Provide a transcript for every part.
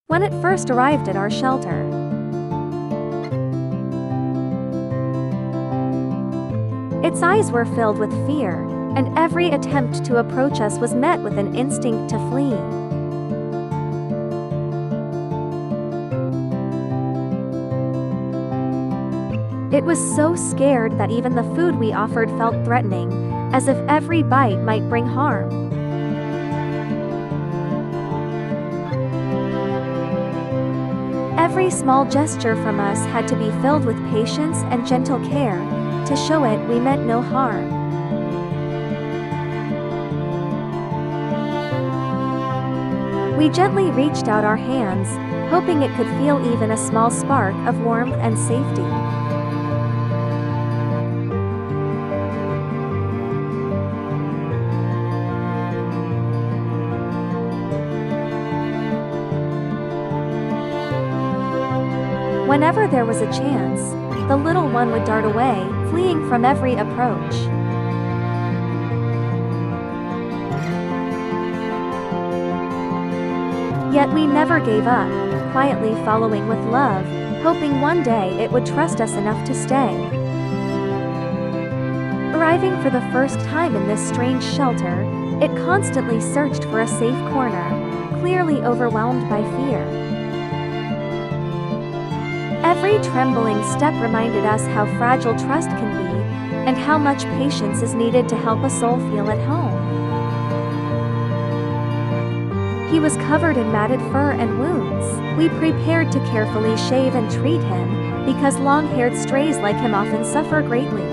when it first arrived at our shelter. Its eyes were filled with fear, and every attempt to approach us was met with an instinct to flee. It was so scared that even the food we offered felt threatening, as if every bite might bring harm. Every small gesture from us had to be filled with patience and gentle care, to show it we meant no harm. We gently reached out our hands, hoping it could feel even a small spark of warmth and safety. Whenever there was a chance, the little one would dart away, fleeing from every approach. Yet we never gave up, quietly following with love, hoping one day it would trust us enough to stay. Arriving for the first time in this strange shelter, it constantly searched for a safe corner, clearly overwhelmed by fear. Every trembling step reminded us how fragile trust can be, and how much patience is needed to help a soul feel at home. He was covered in matted fur and wounds. We prepared to carefully shave and treat him, because long-haired strays like him often suffer greatly.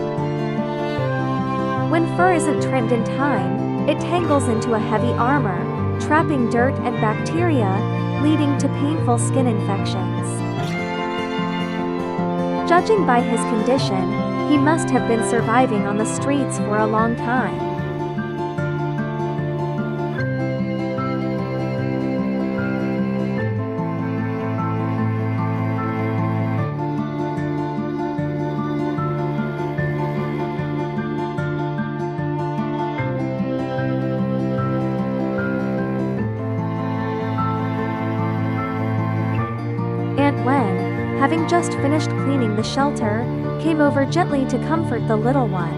When fur isn't trimmed in time, it tangles into a heavy armor, trapping dirt and bacteria, leading to painful skin infections. Judging by his condition, he must have been surviving on the streets for a long time. Aunt Wen, having just finished cleaning the shelter, came over gently to comfort the little one.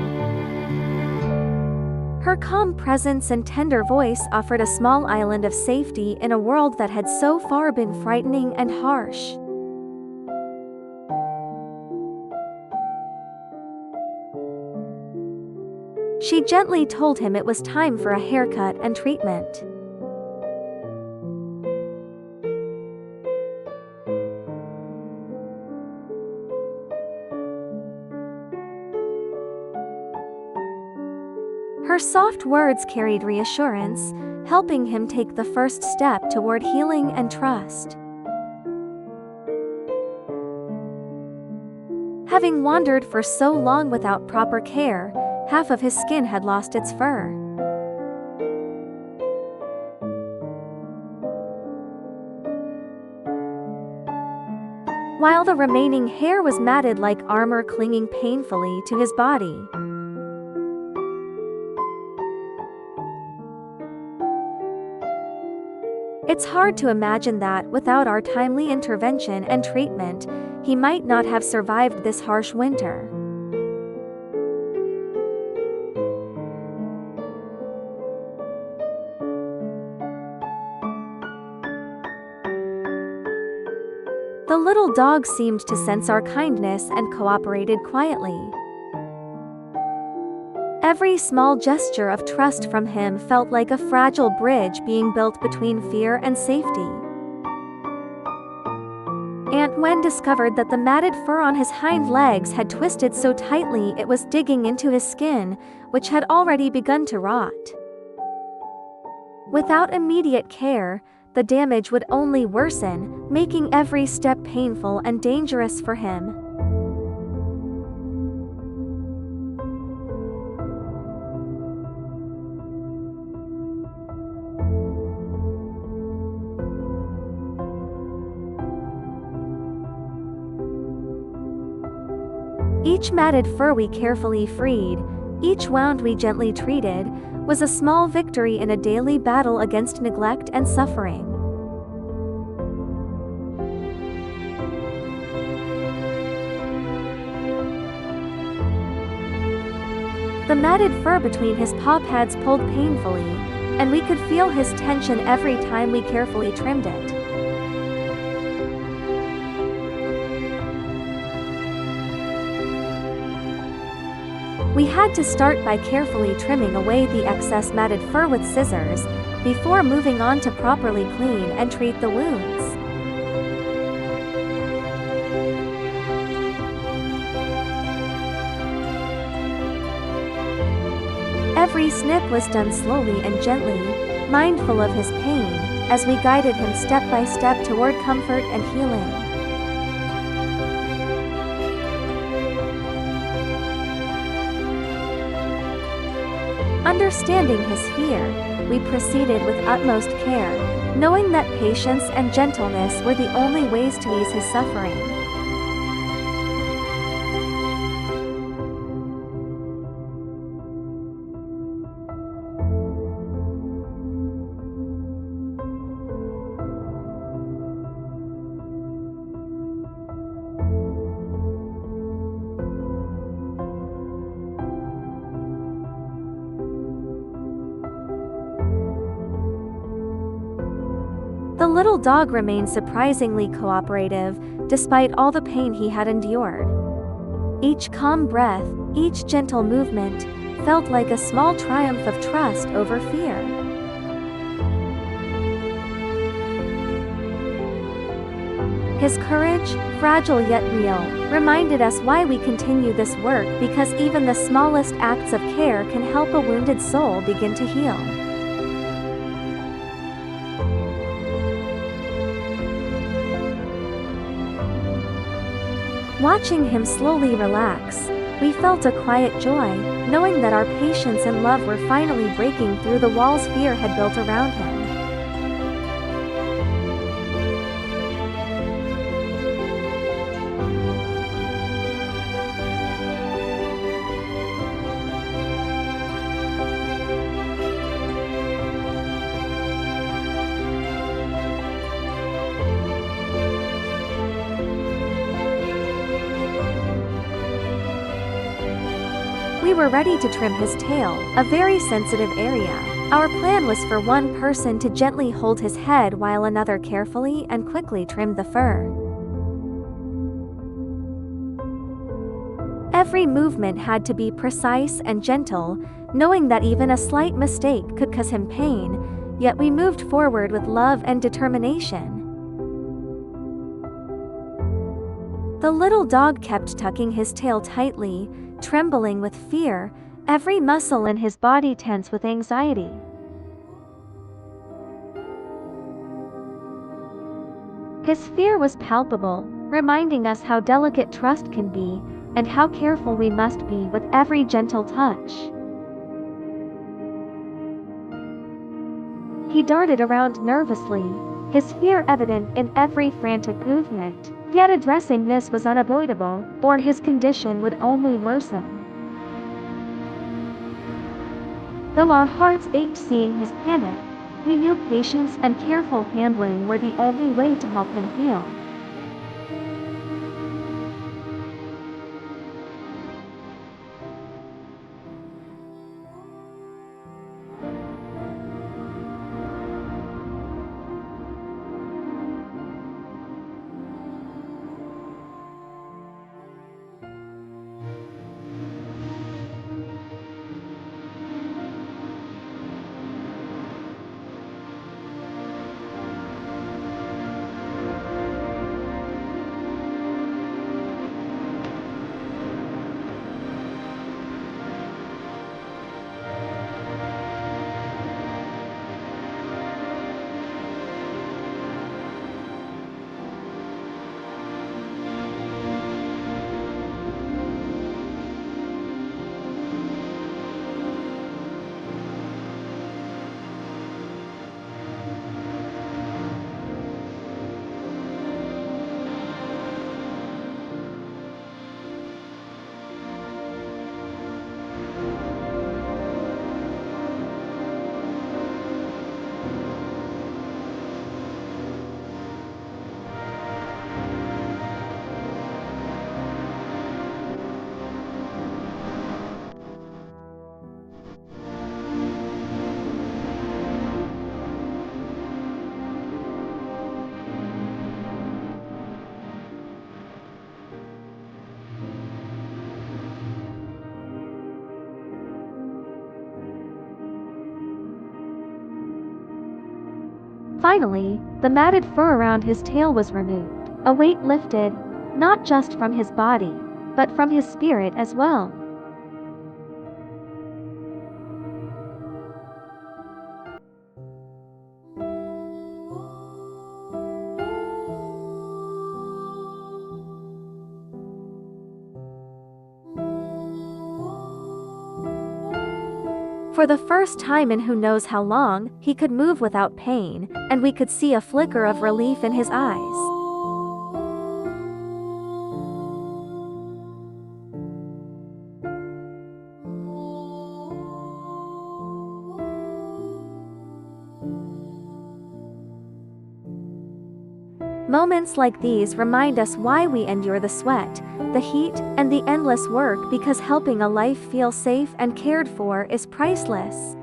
Her calm presence and tender voice offered a small island of safety in a world that had so far been frightening and harsh. She gently told him it was time for a haircut and treatment. Her soft words carried reassurance, helping him take the first step toward healing and trust. Having wandered for so long without proper care, half of his skin had lost its fur. While the remaining hair was matted like armor, clinging painfully to his body. It's hard to imagine that, without our timely intervention and treatment, he might not have survived this harsh winter. The little dog seemed to sense our kindness and cooperated quietly. Every small gesture of trust from him felt like a fragile bridge being built between fear and safety. Aunt Wen discovered that the matted fur on his hind legs had twisted so tightly it was digging into his skin, which had already begun to rot. Without immediate care, the damage would only worsen, making every step painful and dangerous for him. Each matted fur we carefully freed, each wound we gently treated, was a small victory in a daily battle against neglect and suffering. The matted fur between his paw pads pulled painfully, and we could feel his tension every time we carefully trimmed it. We had to start by carefully trimming away the excess matted fur with scissors, before moving on to properly clean and treat the wounds. Every snip was done slowly and gently, mindful of his pain, as we guided him step by step toward comfort and healing. Understanding his fear, we proceeded with utmost care, knowing that patience and gentleness were the only ways to ease his suffering. The little dog remained surprisingly cooperative, despite all the pain he had endured. Each calm breath, each gentle movement, felt like a small triumph of trust over fear. His courage, fragile yet real, reminded us why we continue this work, because even the smallest acts of care can help a wounded soul begin to heal. Watching him slowly relax, we felt a quiet joy, knowing that our patience and love were finally breaking through the walls fear had built around him. We were ready to trim his tail, a very sensitive area. Our plan was for one person to gently hold his head while another carefully and quickly trimmed the fur. Every movement had to be precise and gentle, knowing that even a slight mistake could cause him pain, yet we moved forward with love and determination. The little dog kept tucking his tail tightly, trembling with fear, every muscle in his body tense with anxiety. His fear was palpable, reminding us how delicate trust can be, and how careful we must be with every gentle touch. He darted around nervously, his fear evident in every frantic movement. Yet addressing this was unavoidable, or his condition would only worsen. Though our hearts ached seeing his panic, we knew patience and careful handling were the only way to help him heal. Finally, the matted fur around his tail was removed, a weight lifted, not just from his body, but from his spirit as well. For the first time in who knows how long, he could move without pain, and we could see a flicker of relief in his eyes. Moments like these remind us why we endure the sweat, the heat, and the endless work, because helping a life feel safe and cared for is priceless.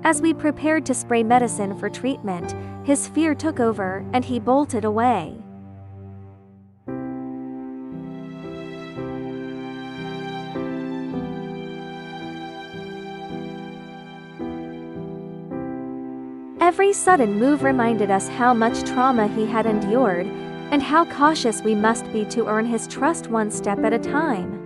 As we prepared to spray medicine for treatment, his fear took over and he bolted away. Every sudden move reminded us how much trauma he had endured, and how cautious we must be to earn his trust one step at a time.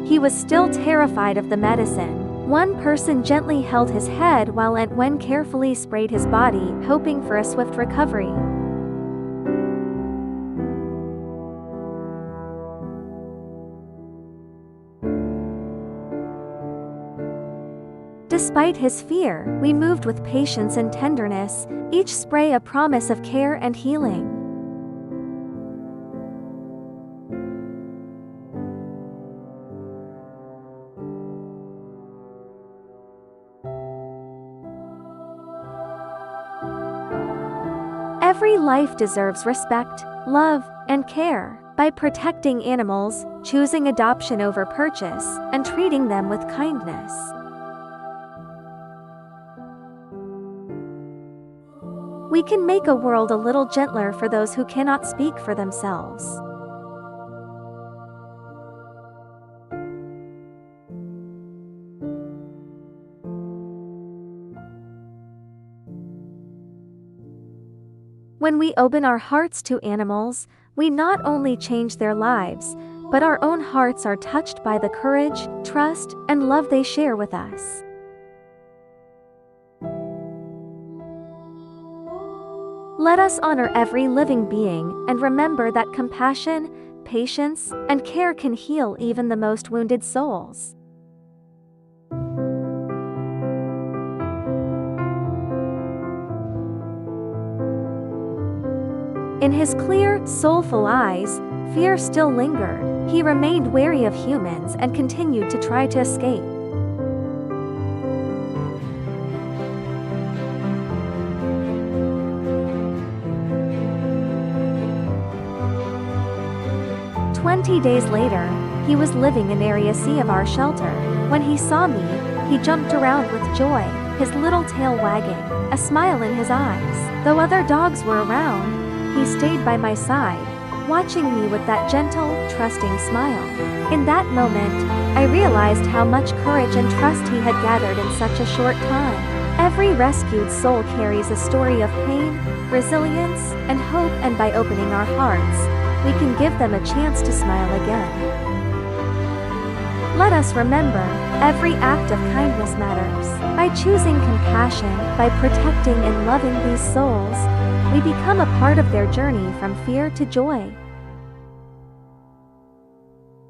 He was still terrified of the medicine. One person gently held his head while Wen carefully sprayed his body, hoping for a swift recovery. Despite his fear, we moved with patience and tenderness, each spray a promise of care and healing. Every life deserves respect, love, and care. By protecting animals, choosing adoption over purchase, and treating them with kindness, we can make a world a little gentler for those who cannot speak for themselves. When we open our hearts to animals, we not only change their lives, but our own hearts are touched by the courage, trust, and love they share with us. Let us honor every living being and remember that compassion, patience, and care can heal even the most wounded souls. In his clear, soulful eyes, fear still lingered. He remained wary of humans and continued to try to escape. "20 days later, he was living in Area C of our shelter. When he saw me, he jumped around with joy, his little tail wagging, a smile in his eyes. Though other dogs were around, he stayed by my side, watching me with that gentle, trusting smile. In that moment, I realized how much courage and trust he had gathered in such a short time. Every rescued soul carries a story of pain, resilience, and hope, and by opening our hearts, we can give them a chance to smile again. Let us remember, every act of kindness matters. By choosing compassion, by protecting and loving these souls, we become a part of their journey from fear to joy.